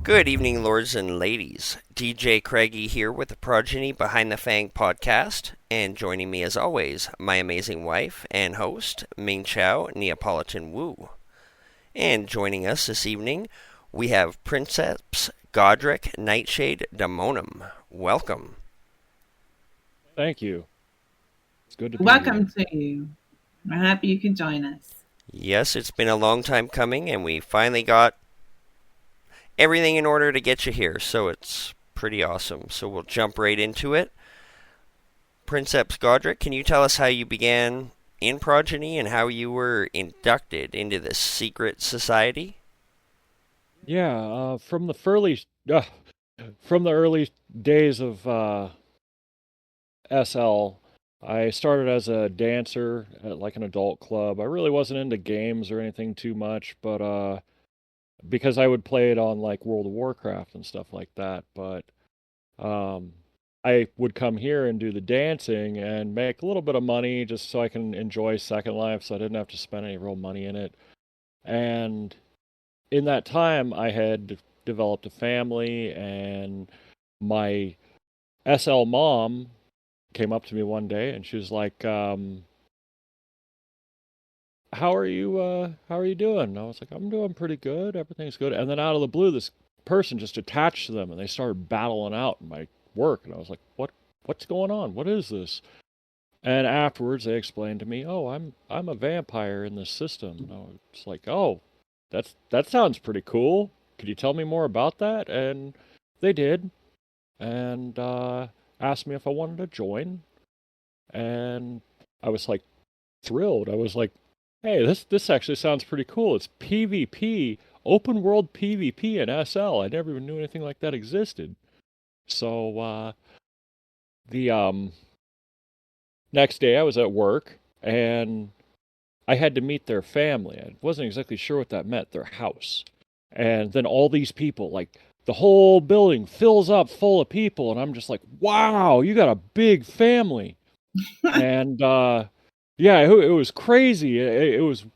Good evening, lords and ladies. DJ Craigie here with the Progeny Behind the Fang podcast, and joining me as always, my amazing wife and host, Ming Chao Neapolitan Wu. And joining us this evening, we have Princess Godric Nightshade Daemonum. Welcome. Thank you. It's good to be Welcome here. to you. We're happy you can join us. Yes, it's been a long time coming, and we finally got everything in order to get you here, so it's pretty awesome. So we'll jump right into it. Princess Godric, can you tell us how you began in Progeny and how you were inducted into this secret society? Yeah, from the early days of SL, I started as a dancer at like an adult club. I really wasn't into games or anything too much, but because I would play it on like World of Warcraft and stuff like that, but um I would come here and do the dancing and make a little bit of money just so I can enjoy Second Life so I didn't have to spend any real money in it. And in that time, I had developed a family, and my SL mom came up to me one day, and she was like, how are you doing?" And I was like, "I'm doing pretty good. Everything's good." And then out of the blue, this person just attached to them, and they started battling out in my work, and I was like, What's going on? What is this?" And afterwards, they explained to me, "Oh, I'm a vampire in this system." And I was like, "Oh, that sounds pretty cool. Could you tell me more about that?" And they did, and asked me if I wanted to join. And I was like thrilled. I was like, "Hey, this actually sounds pretty cool. It's PvP, open world PvP in SL. I never even knew anything like that existed." So the next day, I was at work, and I had to meet their family. I wasn't exactly sure what that meant, their house. And then all these people, like the whole building fills up full of people, and I'm just like, "Wow, you got a big family." And yeah, it was crazy. It was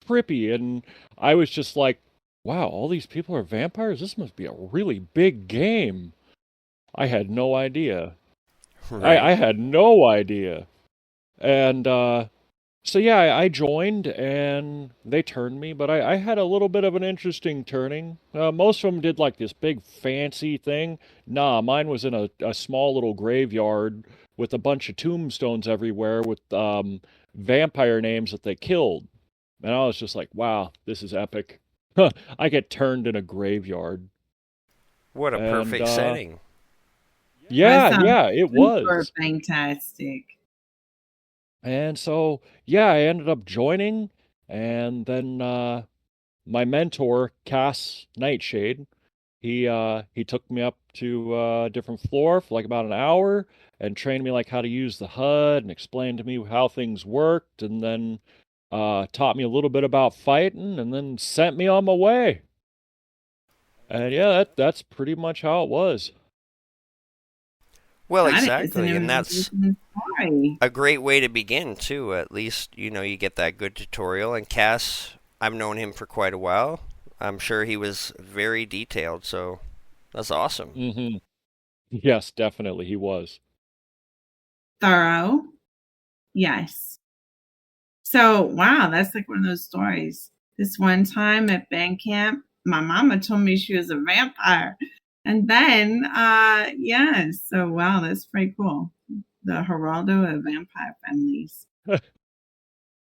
trippy, and I was just like, "Wow, all these people are vampires? This must be a really big game." I had no idea. I Right. had no idea. And so yeah, I joined and they turned me, but I had a little bit of an interesting turning. Most of them did like this big fancy thing. Nah, mine was in a small little graveyard with a bunch of tombstones everywhere with vampire names that they killed. And I was just like, wow, this is epic. I get turned in a graveyard. What a And perfect setting. That yeah, sounds yeah, it super was. fantastic. And so yeah, I ended up joining, and then my mentor, Cass Nightshade, he took me up to a different floor for like about an hour and trained me like how to use the HUD and explained to me how things worked, and then taught me a little bit about fighting, and then sent me on my way. And yeah, that's pretty much how it was. Well, That is an exactly, and that's amazing story. a great way to begin, too. At least, you get that good tutorial. And Cass, I've known him for quite a while. I'm sure he was very detailed, so that's awesome. Hmm. Yes, definitely he was. Thorough. Yes. So, wow, that's like one of those stories. This one time at band camp, my mama told me she was a vampire. And then, yes. So, wow, that's pretty cool. The Geraldo of vampire families.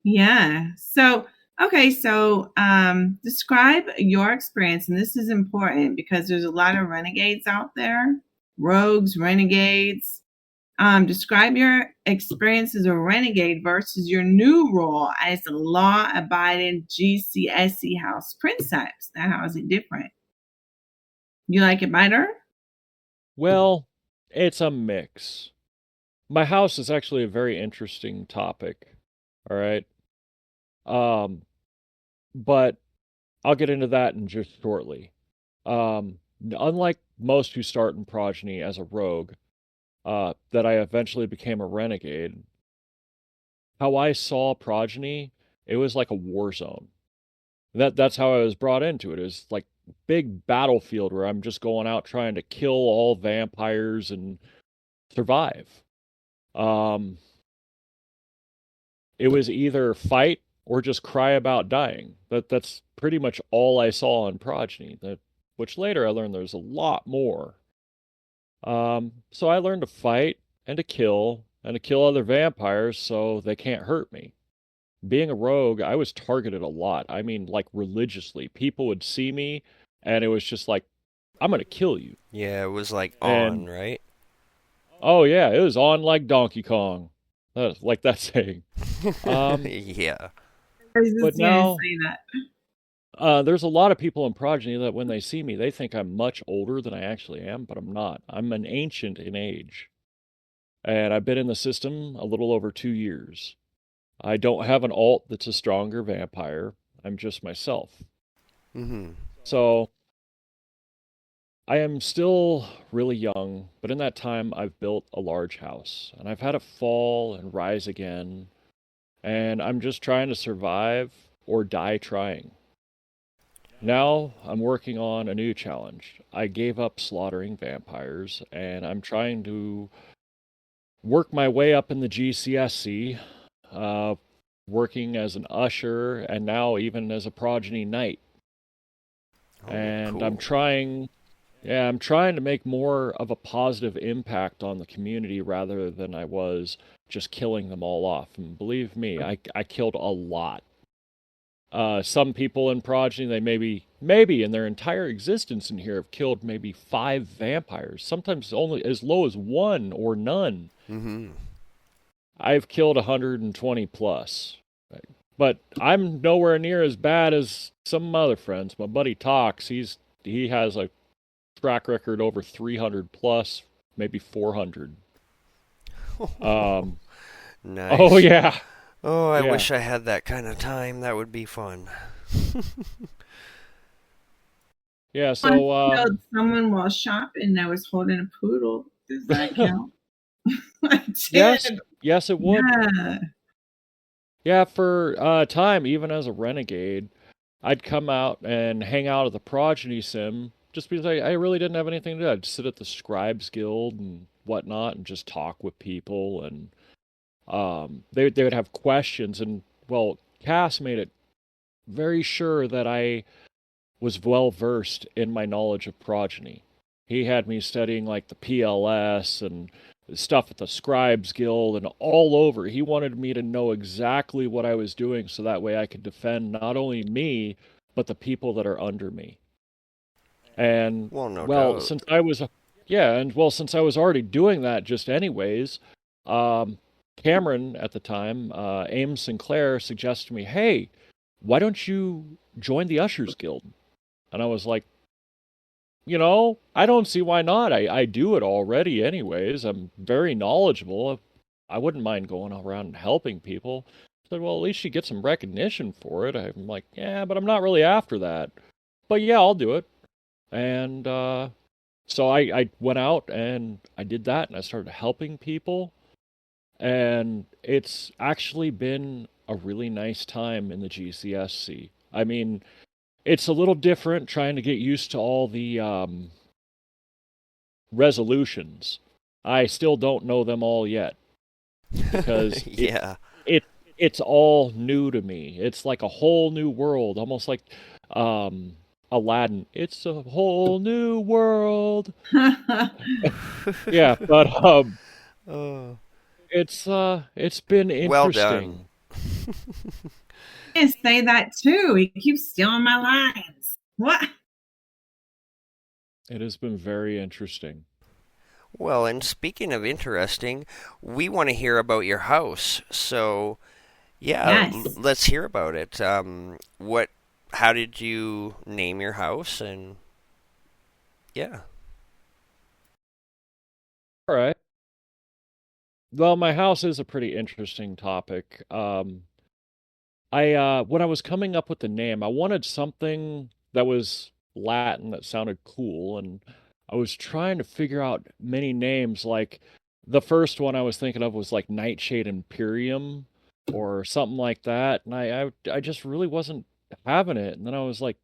Yeah. So, okay. So, describe your experience. And this is important because there's a lot of renegades out there, rogues, renegades. Describe your experience as a renegade versus your new role as a law abiding GCSE house princess. Now, how is it different? You like it better? Well, it's a mix. My house is actually a very interesting topic. All right. Um, but I'll get into that in just shortly. Unlike most who start in Progeny as a rogue, that I eventually became a renegade, how I saw Progeny, it was like a war zone. That's how I was brought into it. It was like big battlefield where I'm just going out trying to kill all vampires and survive. Um, it was either fight or just cry about dying. That's pretty much all I saw in Progeny. Which later I learned there's a lot more. So I learned to fight and to kill other vampires so they can't hurt me. Being a rogue, I was targeted a lot. I mean, like religiously. People would see me and it was just like, I'm gonna kill you. Yeah, it was like on, And right? oh yeah, it was on like Donkey Kong. Like that saying. Um, Yeah. I was but just going to now say that. there's a lot of people in Progeny that when they see me, they think I'm much older than I actually am, but I'm not. I'm an ancient in age. And I've been in the system a little over 2 years. I don't have an alt that's a stronger vampire. I'm just myself. Mm-hmm. So I am still really young, but in that time I've built a large house and I've had to fall and rise again. And I'm just trying to survive or die trying. Now I'm working on a new challenge. I gave up slaughtering vampires and I'm trying to work my way up in the GCSC, uh, working as an usher and now even as a progeny knight. Oh, And cool. I'm trying to make more of a positive impact on the community rather than I was just killing them all off. And believe me, I killed a lot. Some people in progeny, they maybe in their entire existence in here have killed maybe 5 vampires, sometimes only as low as one or none. Mm-hmm. I've killed 120 plus. But I'm nowhere near as bad as some of my other friends. My buddy Tox, he has a track record over 300 plus, maybe 400. Um, oh Nice. yeah, Oh, I yeah, wish I had that kind of time. That would be fun. yeah. Once So killed someone while shopping that was holding a poodle. Does that count? I yes, did. yes, it would. Yeah. Yeah, for time, even as a renegade, I'd come out and hang out at the Progeny Sim just because I really didn't have anything to do. I'd sit at the Scribes Guild and whatnot and just talk with people. And they would have questions. And, well, Cass made it very sure that I was well versed in my knowledge of progeny. He had me studying like the PLS and stuff at the Scribes Guild and all over. He wanted me to know exactly what I was doing so that way I could defend not only me, but the people that are under me. And Well, no well, doubt. since I was already doing that just anyways, um, Cameron at the time, Ames Sinclair suggested to me, hey, why don't you join the Ushers Guild? And I was like, I don't see why not. I do it already anyways. I'm very knowledgeable. I wouldn't mind going around and helping people. I said, well, at least you get some recognition for it. I'm like, yeah, but I'm not really after that. But yeah, I'll do it. And so I went out and I did that and I started helping people. And it's actually been a really nice time in the GCSC. I mean, it's a little different trying to get used to all the resolutions. I still don't know them all yet because Yeah. it it's all new to me. It's like a whole new world, almost like um, Aladdin. It's a whole new world. Yeah, but Oh, it's been well done. interesting. And say that too. He keeps stealing my lines. What? It has been very interesting. Well, and speaking of interesting, we want to hear about your house. So, yeah, Yes. let's hear about it. How did you name your house? And yeah. All right. Well, my house is a pretty interesting topic. I when I was coming up with the name, I wanted something that was Latin that sounded cool, and I was trying to figure out many names. Like the first one I was thinking of was like Nightshade Imperium or something like that, and I just really wasn't having it. And then I was like,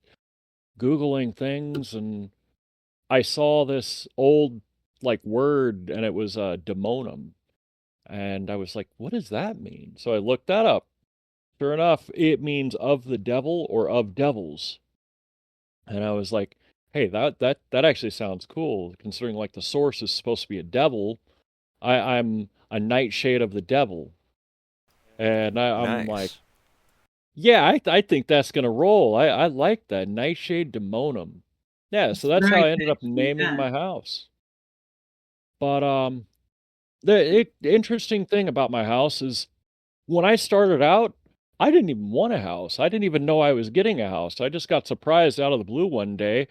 Googling things, and I saw this old like word, and it was Daemonum. And I was like, what does that mean? So I looked that up. Sure enough, it means of the devil or of devils. And I was like, hey, that actually sounds cool, considering like the source is supposed to be a devil. I'm a nightshade of the devil. And I'm like, Nice. yeah, I think that's gonna roll. I like that. Nightshade Daemonum. Yeah, so It's that's how very I ended up catchy. naming Yeah. my house. But the interesting thing about my house is when I started out, I didn't even want a house. I didn't even know I was getting a house. I just got surprised out of the blue one day.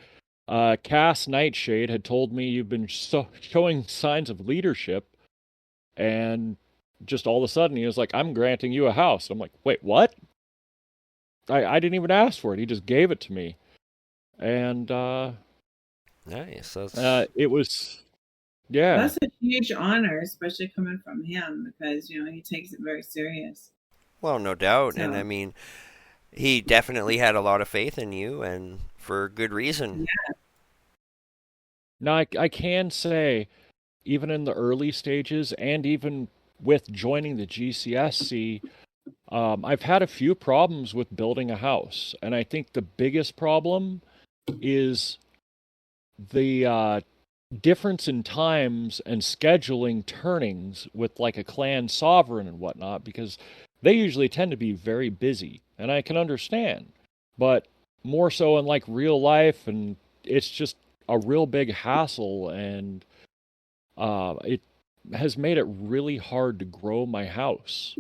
Cass Nightshade had told me you've been showing signs of leadership, and just all of a sudden he was like, "I'm granting you a house." I'm like, "Wait, what?" I didn't even ask for it. He just gave it to me, and Nice. That's it was yeah. That's a huge honor, especially coming from him because, he takes it very serious. well, no doubt. And I So, mean, he definitely had a lot of faith in you, and for good reason. yeah. Now I can say, even in the early stages, and even with joining the GCSC, I've had a few problems with building a house, and I think the biggest problem is the difference in times and scheduling turnings with like a clan sovereign and whatnot, because they usually tend to be very busy, and I can understand, but more so in like real life, and it's just a real big hassle, and it has made it really hard to grow my house.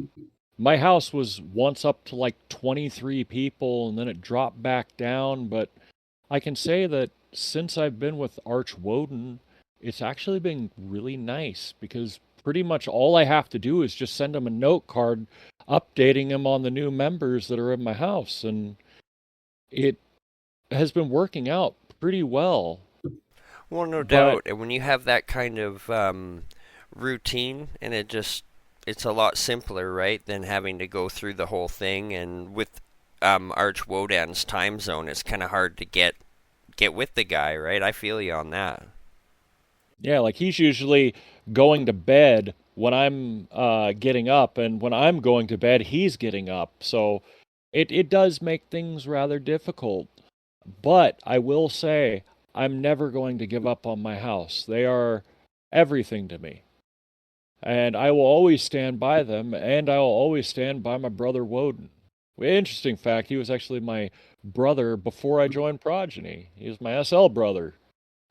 My house was once up to like 23 people and then it dropped back down, but I can say that since I've been with Arch Woden, it's actually been really nice because pretty much all I have to do is just send him a note card updating him on the new members that are in my house, and it has been working out pretty well. Well, no But doubt. And when you have that kind of routine, and it's a lot simpler, right, than having to go through the whole thing. And with Arch Wodan's time zone, it's kind of hard to get with the guy, right? I feel you on that. yeah, like he's usually going to bed when I'm getting up, and when I'm going to bed, he's getting up. So it does make things rather difficult. But I will say, I'm never going to give up on my house. They are everything to me. And I will always stand by them, and I will always stand by my brother Woden. Interesting fact, he was actually my brother before I joined Progeny. He was my SL brother.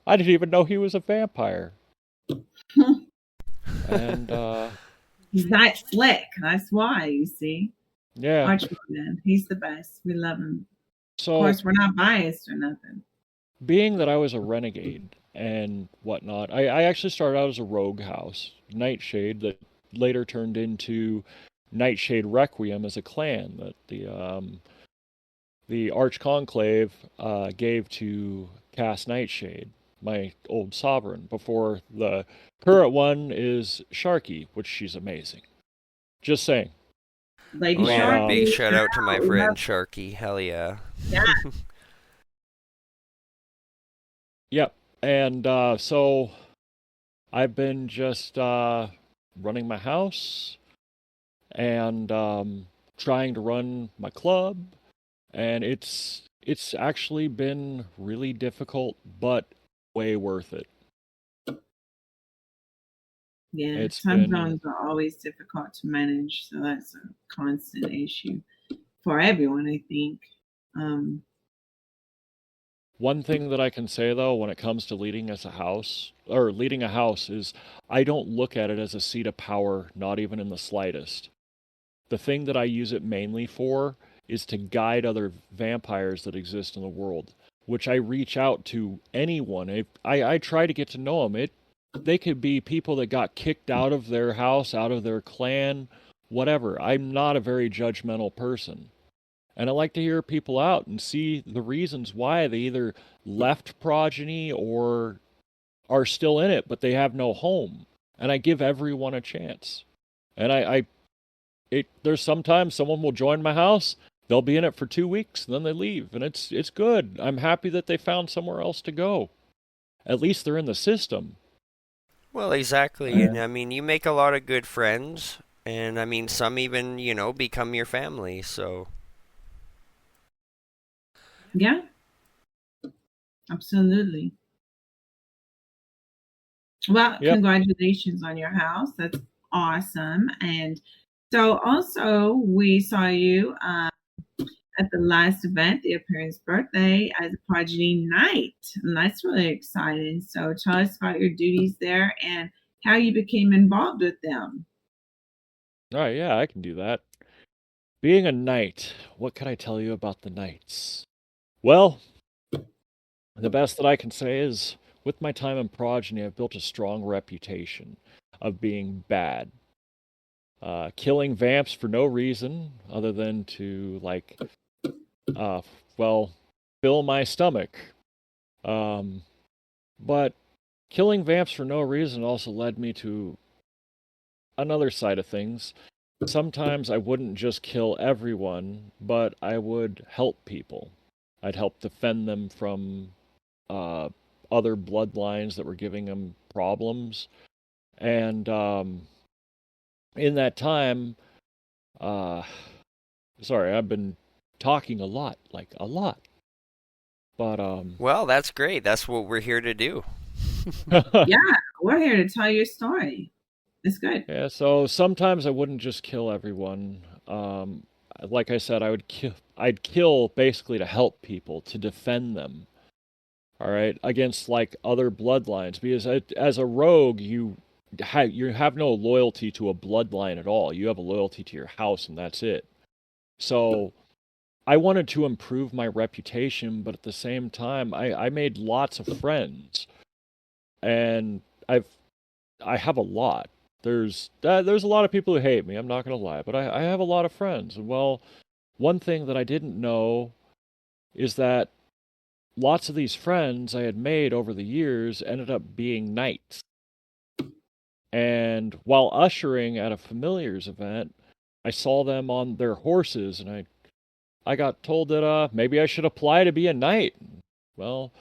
I didn't even know he was a vampire. And He's not slick. That's why, you see. yeah. Archman, he's the best. We love him. Of So course, we're not biased or nothing. being that I was a renegade and whatnot, I actually started out as a rogue house, Nightshade, that later turned into Nightshade Requiem as a clan that the Arch Conclave gave to Cass Nightshade, my old sovereign, before the current one is Sharky, which she's amazing. Just saying. Lady Oh But yeah, Shark, big shout out to my we friend love Sharky. Hell yeah. yeah. yep. And so I've been just running my house and trying to run my club, and it's actually been really difficult, but way worth it. Yeah, It's time been zones are always difficult to manage, so that's a constant issue for everyone, I think. Um, one thing that I can say though when it comes to leading as a house or leading a house is I don't look at it as a seat of power, not even in the slightest. The thing that I use it mainly for is to guide other vampires that exist in the world, which I reach out to anyone. I try to get to know them. They could be people that got kicked out of their house, out of their clan, whatever. I'm not a very judgmental person. And I like to hear people out and see the reasons why they either left Progeny or are still in it, but they have no home. And I give everyone a chance. And there's sometimes someone will join my house, they'll be in it for 2 weeks and then they leave, and it's good. I'm happy that they found somewhere else to go. At least they're in the system. Well, exactly. And I mean, you make a lot of good friends, and I mean, some even, become your family. So, Yeah, absolutely. Well, Yep. congratulations on your house. That's awesome. And so also we saw you at the last event, the appearance birthday, as a progeny knight. And that's really exciting. So tell us about your duties there and how you became involved with them. All right, yeah, I can do that. Being a knight, what can I tell you about the knights? Well, the best that I can say is, with my time in Progeny, I've built a strong reputation of being bad. Killing vamps for no reason other than to, uh, well, fill my stomach. But killing vamps for no reason also led me to another side of things. Sometimes I wouldn't just kill everyone, but I would help people. I'd help defend them from uh, other bloodlines that were giving them problems. And in that time, uh, sorry, I've been talking a lot, like a lot. But well, that's great. That's what we're here to do. Yeah, we're here to tell your story. It's good. yeah. So sometimes I wouldn't just kill everyone. Like I said, I'd kill basically to help people, to defend them. All right, against like other bloodlines, because as a rogue, you have no loyalty to a bloodline at all. You have a loyalty to your house, and that's it. So I wanted to improve my reputation, but at the same time, I made lots of friends, and I have a lot. There's a lot of people who hate me. I'm not gonna lie, but I have a lot of friends. And well, one thing that I didn't know is that lots of these friends I had made over the years ended up being knights. And while ushering at a familiars event, I saw them on their horses, and I got told that maybe I should apply to be a knight. Well,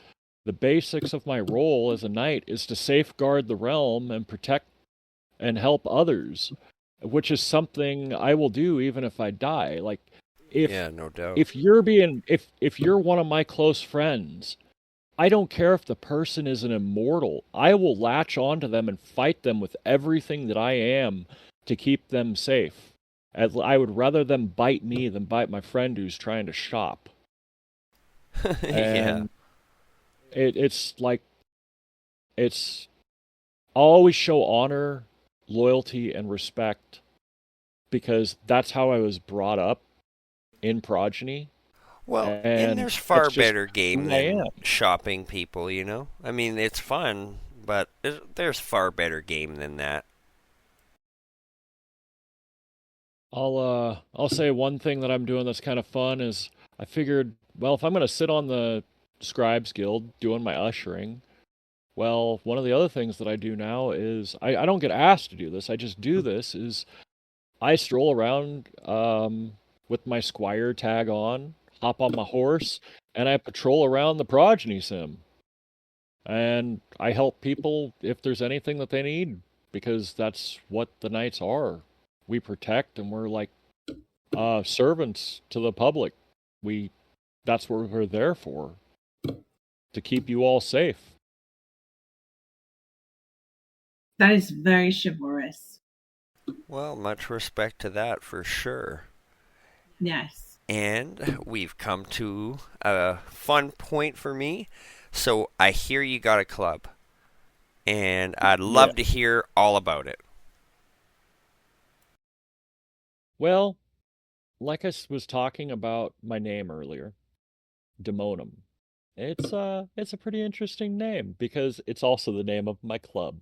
the basics of my role as a knight is to safeguard the realm and protect and help others, which is something I will do even if I die. Like Yeah, no doubt. if you're one of my close friends, I don't care if the person is an immortal. I will latch onto them and fight them with everything that I am to keep them safe. I would rather them bite me than bite my friend who's trying to shop. Yeah. And it's like it's I'll always show honor, loyalty, and respect because that's how I was brought up in Progeny. Well, and And there's far that's just better game who I than am. shopping people, I mean, it's fun, but there's far better game than that. I'll say one thing that I'm doing that's kind of fun is I figured, well, if I'm gonna sit on the Scribes Guild doing my ushering, well, one of the other things that I do now is I don't get asked to do this. I just do this is I stroll around with my Squire tag on, hop on my horse, and I patrol around the Progeny Sim. And I help people if there's anything that they need because that's what the knights are. We protect and we're like servants to the public. We That's what we're there for, to keep you all safe. That is very chivalrous. Well, much respect to that for sure. Yes. And we've come to a fun point for me. So I hear you got a club, and I'd Yeah. love to hear all about it. Well, like was talking about my name earlier, Daemonum. It's a pretty interesting name because it's also the name of my club.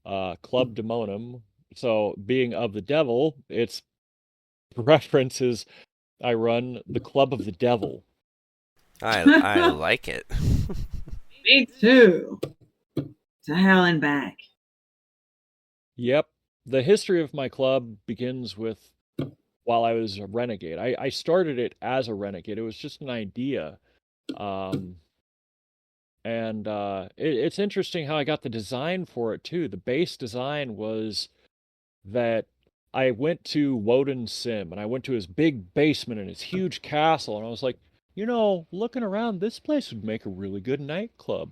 Club Daemonum. So being of the devil, its preference is I run the Club of the Devil. I like it. Me too. To hell and back. Yep. The history of my club begins with while I was a renegade. I started it as a renegade. It was just an idea. Um, and it's interesting how I got the design for it too. The base design was that I went to Woden's Sim and I went to his big basement and his huge castle, and I was like, looking around, this place would make a really good nightclub.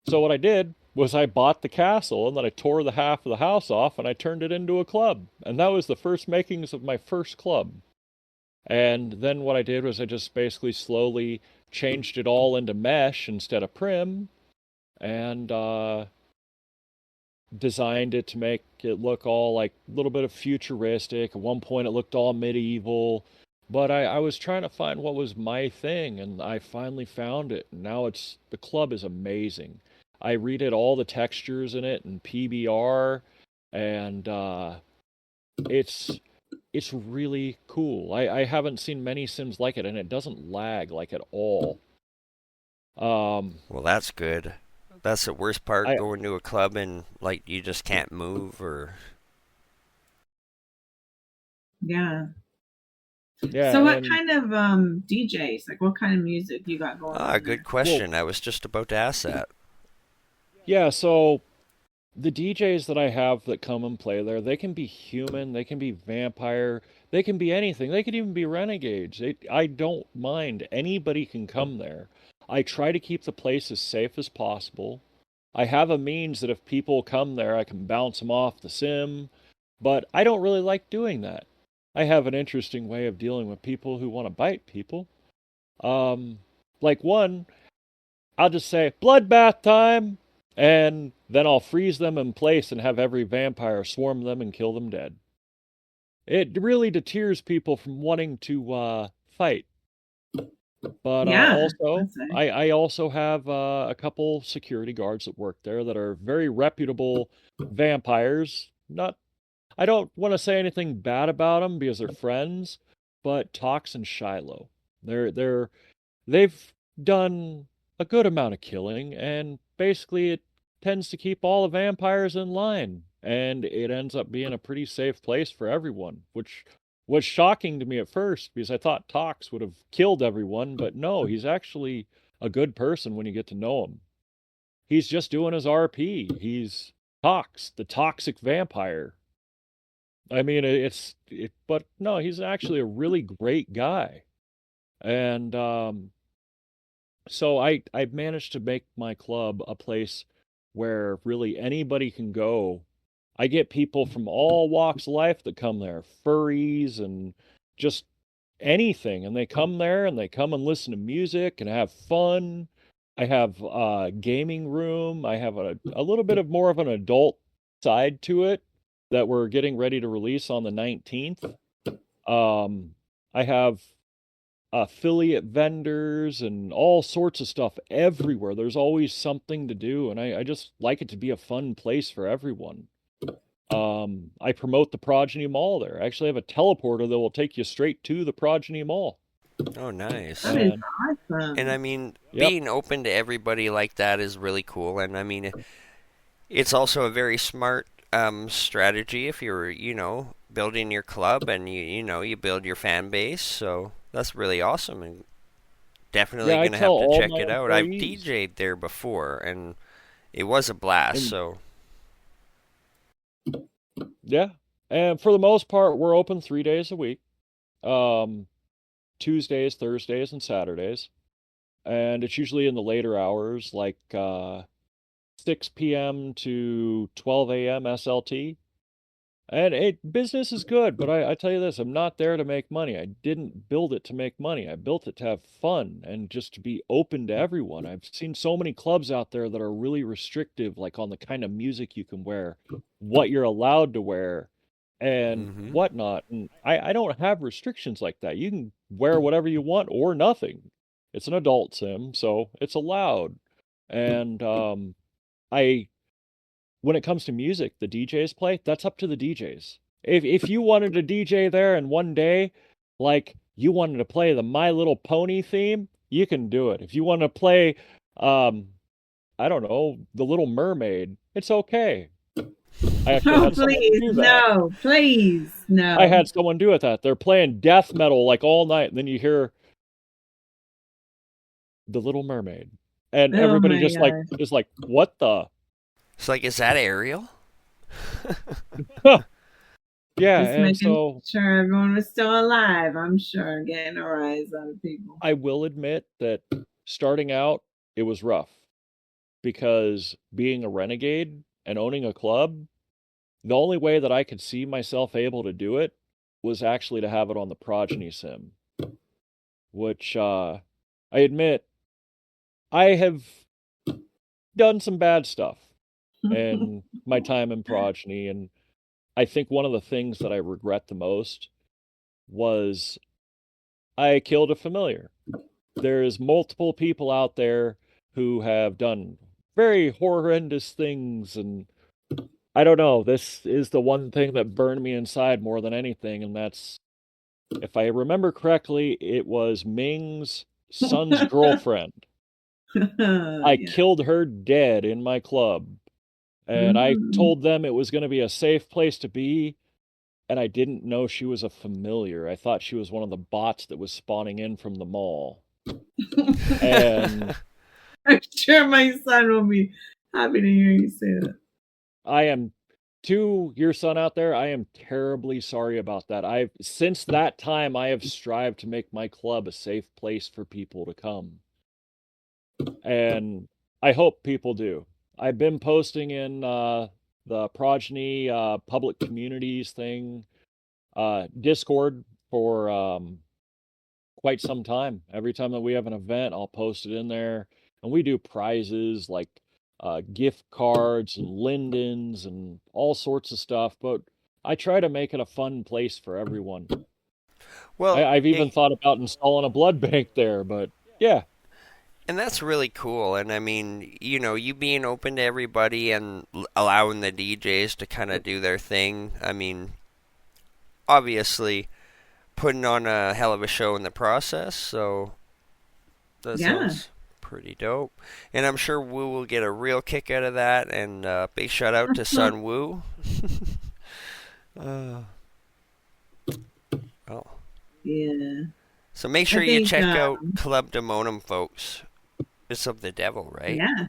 So what I did was I bought the castle and then I tore the half of the house off and I turned it into a club. And that was the first makings of my first club. And then what I did was I just basically slowly changed it all into mesh instead of prim, and designed it to make it look all like a little bit of futuristic. At one point it looked all medieval. But I was trying to find what was my thing, and I finally found it. And now the club is amazing. I redid all the textures in it and PBR, and it's really cool. I haven't seen many Sims like it, and it doesn't lag like at all. Well, that's good. That's the worst part, I going to a club and like you just can't move or. Yeah. yeah, So what and kind of DJs, like what kind of music you got going on Good there? question. I was just about to ask that. yeah, so the DJs that I have that come and play there, they can be human, they can be vampire, they can be anything. They could even be renegades. I don't mind. Anybody can come there. I try to keep the place as safe as possible. I have a means that if people come there, I can bounce them off the sim, but I don't really like doing that. I have an interesting way of dealing with people who want to bite people. Um, like one, I'll just say, bloodbath time! And then I'll freeze them in place and have every vampire swarm them and kill them dead. It really deters people from wanting to fight. But Yeah, also, that's it. I also have a couple security guards that work there that are very reputable vampires. Not, I don't want to say anything bad about them because they're friends, but Tox and Shiloh, they've done a good amount of killing, and basically it tends to keep all the vampires in line, and it ends up being a pretty safe place for everyone, which was shocking to me at first because I thought Tox would have killed everyone, but no, he's actually a good person when you get to know him. He's just doing his RP. He's Tox, the toxic vampire. I mean, but no, he's actually a really great guy. And so I've managed to make my club a place where really anybody can go. I get people from all walks of life that come there, furries and just anything, and they come there and they come and listen to music and have fun. I have a gaming room. I have a little bit of more of an adult side to it that we're getting ready to release on the 19th. I have affiliate vendors and all sorts of stuff everywhere. There's always something to do, and I just like it to be a fun place for everyone. I promote the Progeny Mall there. I actually have a teleporter that will take you straight to the Progeny Mall. Oh, nice. That is And And I awesome. mean, yep, being open to everybody like that is really cool. And I mean, it's also a very smart strategy if you're, building your club and you build your fan base. So that's really awesome and definitely yeah, I gonna tell have to all check my it out. I've employees, DJ'd there before and it was a blast. and So yeah, and for the most part, we're open 3 days a week. Um, Tuesdays, Thursdays, and Saturdays, and it's usually in the later hours, like 6 p.m. to 12 a.m. SLT. And business is good, but I tell you this, I'm not there to make money. I didn't build it to make money. I built it to have fun and just to be open to everyone. I've seen so many clubs out there that are really restrictive, like on the kind of music you can wear, what you're allowed to wear, and mm-hmm. whatnot. And I don't have restrictions like that. You can wear whatever you want or nothing. It's an adult sim, so it's allowed. And I when it comes to music, the DJs play, that's up to the DJs. If you wanted to DJ there and one day, like you wanted to play the My Little Pony theme, you can do it. If you want to play I don't know, The Little Mermaid, it's okay. I actually Oh, had someone please, do that. no, please, no. I had someone do it that. They're playing death metal like all night, and then you hear The Little Mermaid. And Oh everybody my just like God. is like, what the? It's like, is that Ariel? Yeah, Just and making so sure everyone was still alive, I'm sure, getting a rise out of people. I will admit that starting out, it was rough because being a renegade and owning a club, the only way that I could see myself able to do it was actually to have it on the Progeny sim, which I admit I have done some bad stuff in my time in Progeny, and I think one of the things that I regret the most was I killed a familiar. There's multiple people out there who have done very horrendous things, and I don't know, this is the one thing that burned me inside more than anything, and that's, if I remember correctly, it was Ming's son's girlfriend. I Yeah. killed her dead in my club, and I Mm. told them it was going to be a safe place to be, and I didn't know she was a familiar. I thought she was one of the bots that was spawning in from the mall. And I'm sure my son will be happy to hear you say that. I am, to your son out there, I am terribly sorry about that. Since that time I have strived to make my club a safe place for people to come. And I hope people do. I've been posting in the Progeny public communities thing, Discord for quite some time. Every time that we have an event, I'll post it in there. And we do prizes like gift cards and lindens and all sorts of stuff. But I try to make it a fun place for everyone. Well, I've even thought about installing a blood bank there, but yeah. and that's really cool. And I mean, you being open to everybody and allowing the DJs to kind of do their thing. I mean, obviously putting on a hell of a show in the process. So that Yeah. sounds pretty dope. And I'm sure Wu will get a real kick out of that. And big shout out to Sun Wu. uh, oh. Yeah. So make sure you check out Club Daemonum, folks. It's of the devil, right? Yeah.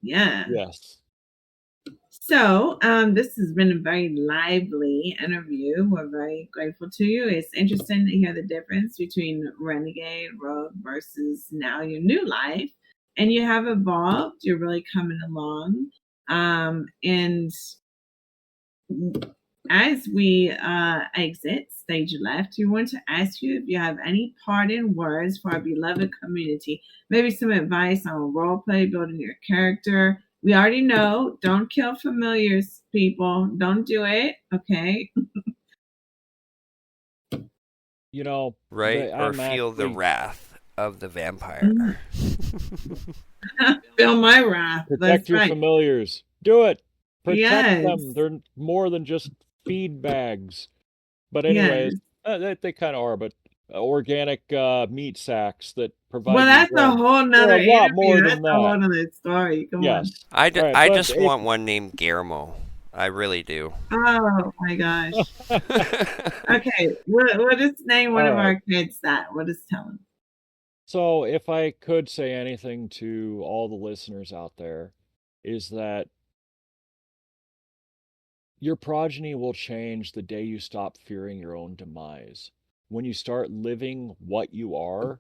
Yeah. Yes. So, this has been a very lively interview. We're very grateful to you. It's interesting to hear the difference between Renegade, Rogue versus now your new life. And you have evolved. You're really coming along. And as we exit stage left, we want to ask you if you have any parting words for our beloved community. Maybe some advice on role play, building your character. We already know, don't kill familiars, people. Don't do it, okay? Right? Or feel the wrath of the vampire. Feel my wrath. Protect your familiars. Do it. Protect them. Yes. They're more than just feed bags. But anyways, they kind of are, but organic meat sacks that provide. Well, that's a whole nother a lot interview. more That's than a that. whole nother story. Come on. I just want one named Guillermo. I really do. Oh my gosh. Okay, we'll just name one of our kids that. We'll just tell them. So if I could say anything to all the listeners out there, is that your progeny will change the day you stop fearing your own demise. When you start living what you are,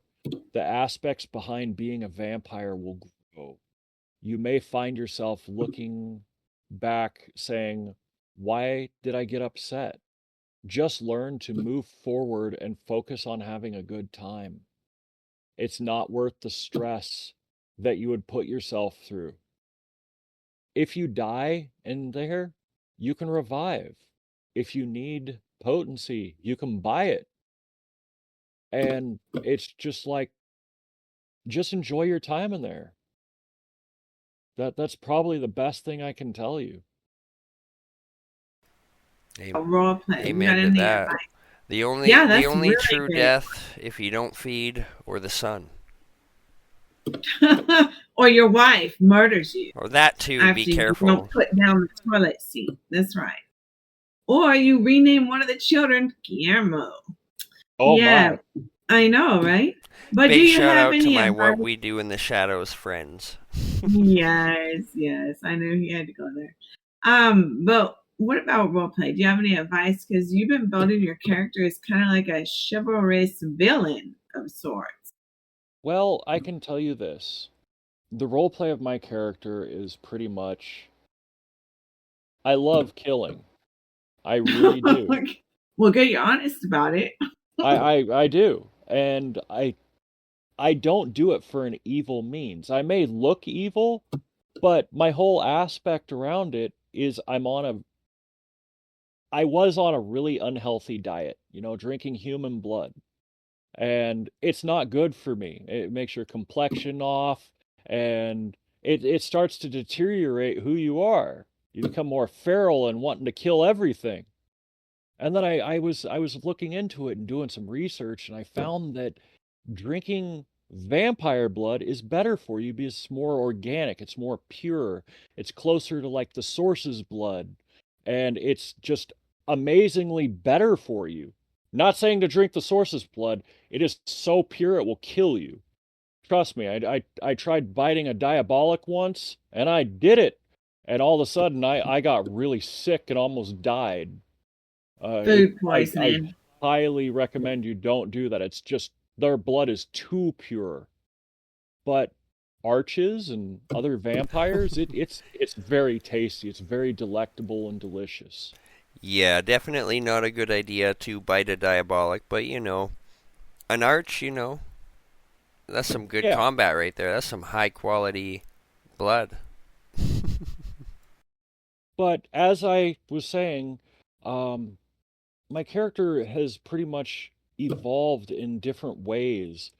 the aspects behind being a vampire will grow. You may find yourself looking back saying, why did I get upset? Just learn to move forward and focus on having a good time. It's not worth the stress that you would put yourself through. If you die in there, you can revive. If you need potency, you can buy it. And it's just like, just enjoy your time in there. That's probably the best thing I can tell you. Role play. Amen to that. The only really true death if you don't feed or the sun. Or your wife murders you. Or that too, after be you careful. don't put down the toilet seat. That's right. Or you rename one of the children Guillermo. Oh my. I know, right? But do Big you shout have out to any my advice? What We Do in the Shadows friends. Yes. I knew he had to go there. But what about roleplay? Do you have any advice? Because you've been building your character as kind of like a chivalrous villain of sorts. Well, I can tell you this. The roleplay of my character is pretty much I love killing. I really do. Well, good, you're honest about it. I do. And I don't do it for an evil means. I may look evil, but my whole aspect around it is I was on a really unhealthy diet, drinking human blood. And it's not good for me. It makes your complexion off, and it starts to deteriorate who you are. You become more feral and wanting to kill everything. And then I was looking into it and doing some research, and I found that drinking vampire blood is better for you because it's more organic, it's more pure, it's closer to like the source's blood, and it's just amazingly better for you. Not saying to drink the source's blood, it is so pure it will kill you. Trust me, I tried biting a diabolic once, and I did it. And all of a sudden, I got really sick and almost died. Food I poisoning. highly recommend you don't do that. It's just their blood is too pure. But arches and other vampires, it's very tasty. It's very delectable and delicious. Yeah, definitely not a good idea to bite a diabolic, but an arch, that's some good Yeah, combat right there. That's some high quality blood. but as I was saying, um, my character has pretty much evolved in different ways.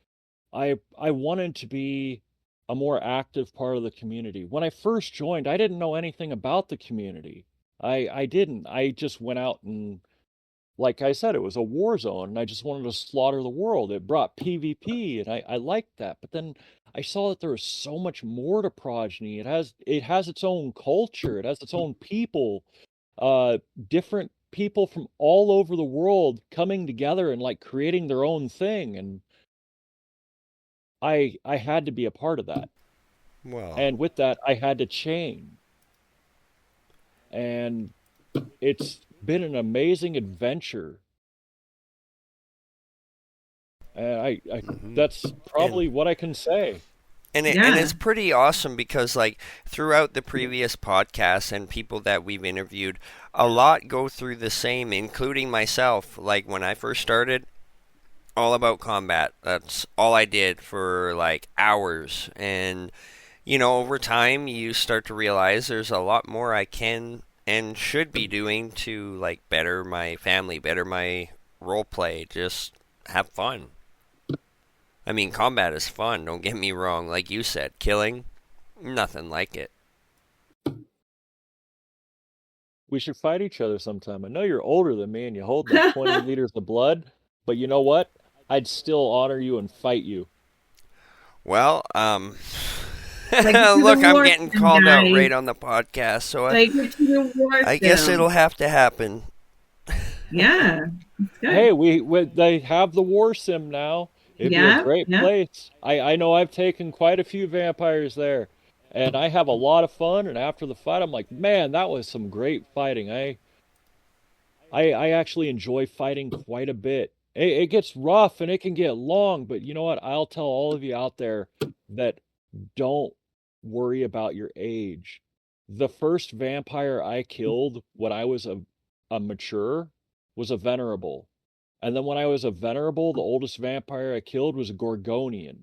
I wanted to be a more active part of the community. When I first joined, I didn't know anything about the community. I didn't. I just went out and, like I said, it was a war zone, and I just wanted to slaughter the world. It brought PvP, and I liked that. But then I saw that there was so much more to Progeny. It has its own culture. It has its own people, uh, different people from all over the world coming together and like creating their own thing. And I had to be a part of that. Well, And with that, I had to change. And it's been an amazing adventure. And mhm. that's and probably what I can say. and Yeah. it's pretty awesome because like throughout the previous podcasts and people that we've interviewed, a lot go through the same, including myself. Like when I first started, all about combat. That's all I did for like hours. And, over time, you start to realize there's a lot more I can and should be doing to like better my family, better my role play, just have fun. I mean, combat is fun, don't get me wrong. Like you said, killing, nothing like it. We should fight each other sometime. I know you're older than me and you hold like 20 liters of blood, but you know what? I'd still honor you and fight you. Well, Take it to the look, I'm war getting zone, called out guys. right on the podcast, so Take it to the war I guess it'll zone. have to happen. Yeah. It's good. Hey, they have the war sim now. It'd be a Yeah. great Yeah. place. I know I've taken quite a few vampires there, and I have a lot of fun. And after the fight, I'm like, man, that was some great fighting. I actually enjoy fighting quite a bit. It gets rough and it can get long, but you know what? I'll tell all of you out there that don't worry about your age. The first vampire I killed when I was a mature was a venerable. And then when I was a venerable, the oldest vampire I killed was a Gorgonian.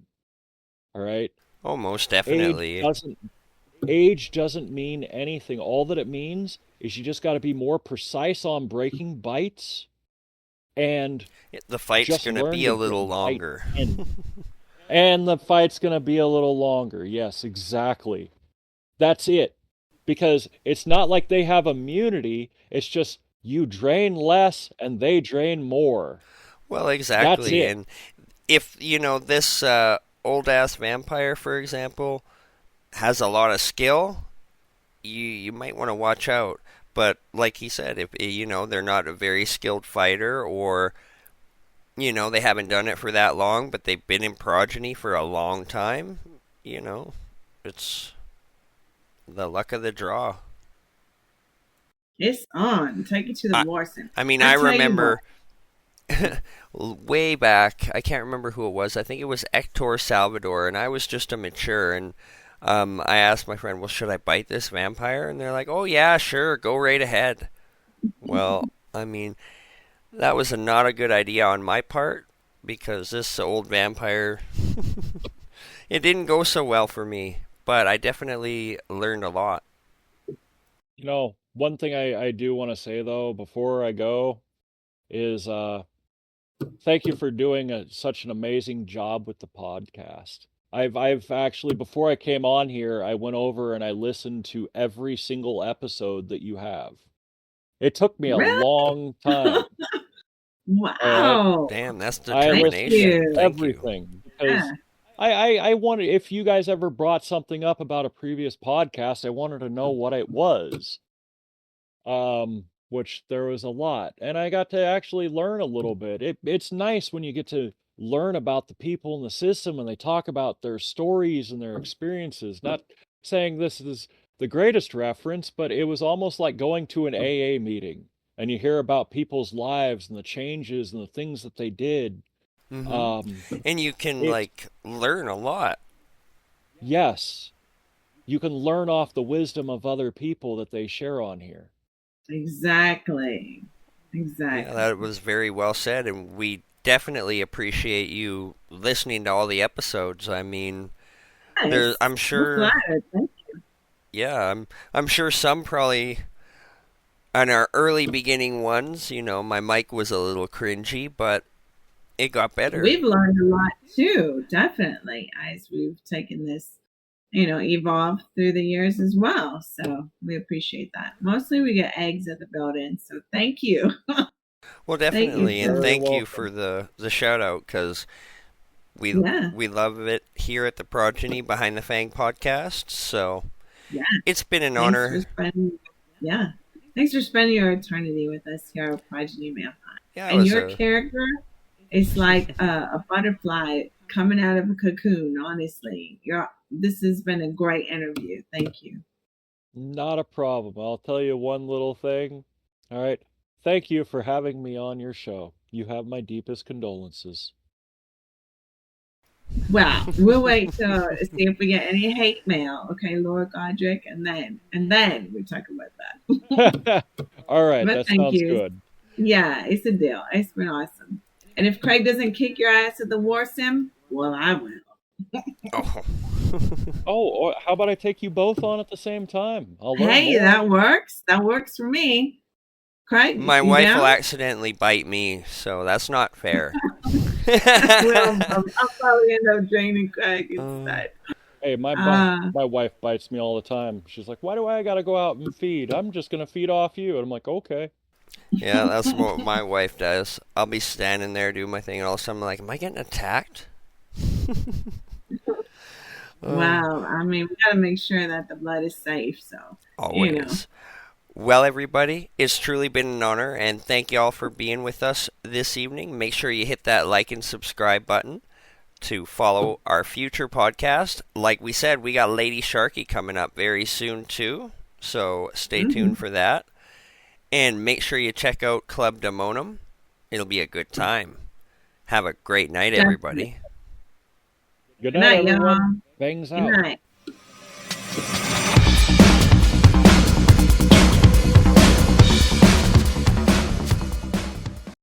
All right. Oh, most Age definitely. doesn't age doesn't mean anything. All that it means is you just got to be more precise on breaking bites and The fight's just gonna learn be to a get little right longer. in. And the fight's going to be a little longer. Yes, exactly. That's it. Because it's not like they have immunity, it's just you drain less and they drain more. Well, That's exactly. it. And if, this old-ass vampire, for example, has a lot of skill, you might want to watch out. But like he said, if they're not a very skilled fighter, or they haven't done it for that long, but they've been in Progeny for a long time, it's the luck of the draw. It's on. Take it to the Warson. I mean, I remember way back, I can't remember who it was. I think it was Hector Salvador, and I was just a mature, and I asked my friend, well, should I bite this vampire? And they're like, oh, yeah, sure, go right ahead. Well, I mean, that was not a good idea on my part, because this old vampire, it didn't go so well for me, but I definitely learned a lot. One thing I do want to say, though, before I go, is thank you for doing such an amazing job with the podcast. I've actually, before I came on here, I went over and I listened to every single episode that you have. It took me a long time. Wow. Damn, that's determination. Thank you. Everything. Because I wanted, if you guys ever brought something up about a previous podcast, I wanted to know what it was. Which there was a lot. And I got to actually learn a little bit. It's nice when you get to learn about the people in the system and they talk about their stories and their experiences. Not saying this is the greatest reference, but it was almost like going to an AA meeting and you hear about people's lives and the changes and the things that they did. Mm-hmm. And you can learn a lot. Yes. You can learn off the wisdom of other people that they share on here. Exactly. Yeah, that was very well said, and we definitely appreciate you listening to all the episodes. I mean, nice. I'm sure. I'm flattered. Thank you. Yeah, I'm sure some probably on our early beginning ones. My mic was a little cringy, but it got better. We've learned a lot too, definitely, as we've taken this, evolved through the years as well. So we appreciate that. Mostly we get eggs at the building. So thank you. Well, definitely. And thank you for the shout out, because we love it here at the Progeny Behind the Fang podcast. So it's been an honor. Thanks for spending your eternity with us here at Progeny Marathon. Yeah, and your character is like a butterfly coming out of a cocoon, honestly. This has been a great interview. Thank you. Not a problem. I'll tell you one little thing. All right. Thank you for having me on your show. You have my deepest condolences. Well, we'll wait to see if we get any hate mail. Okay, Lord Godric, and then we talk about that. All right, that sounds good. Yeah, it's a deal. It's been awesome. And if Craig doesn't kick your ass at the war sim, well, I will. Oh, how about I take you both on at the same time? Hey, that works. That works for me. Craig, my wife will accidentally bite me, so that's not fair. Well, I'll probably end up draining Craig instead. Hey, my wife bites me all the time. She's like, why do I got to go out and feed? I'm just going to feed off you. And I'm like, okay. Yeah, that's what my wife does. I'll be standing there doing my thing, and all of a sudden I'm like, am I getting attacked? Wow. I mean, we got to make sure that the blood is safe, so. Always. Well, everybody, it's truly been an honor, and thank you all for being with us this evening. Make sure you hit that like and subscribe button to follow our future podcast. Like we said, we got Lady Sharky coming up very soon, too, so stay tuned for that. And make sure you check out Club Daemonum. It'll be a good time. Have a great night, everybody. Good night, everyone. Bangs out. Good night.